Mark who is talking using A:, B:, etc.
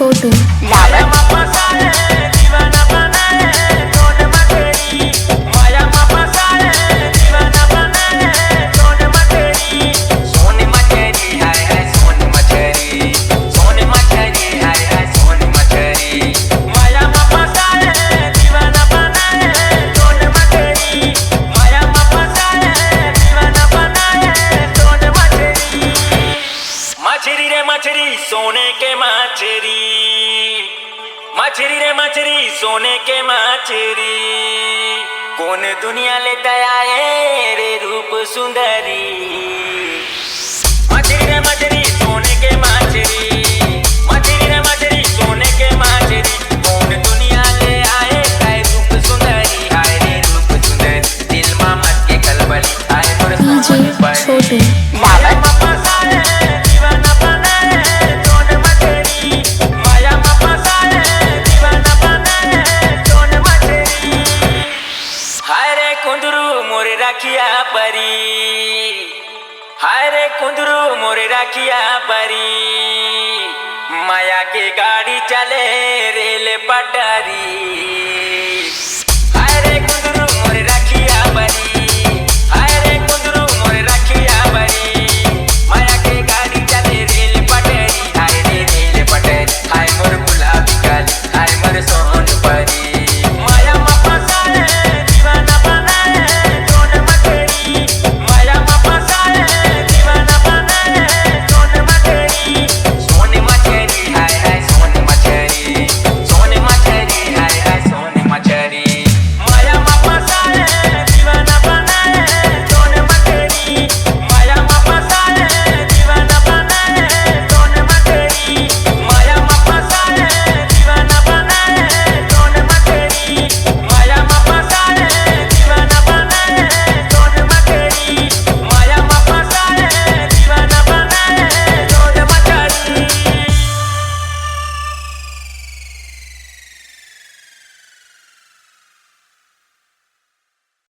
A: छोटू लावत।
B: मछरी सोने के मछरी, मछरी रे मछरी सोने के मछरी, कौन दुनिया लेता आए रे रूप सुंदरी। मछरी रे मछरी सोने के मछरी, मछरी रे मछरी सोने के मछरी, कौन दुनिया ले आए है रूप सुंदरी। हाय रे रूप सुंदरी दिल में मत के कलबली, हाय मोर
A: छोटू लावत। राखिया बरी, हाय रे कुंदरू मोरे राखिया बरी, माया के गाड़ी चले रेल पटरी। हाय रे कुंदरू मोरे राखिया बरी।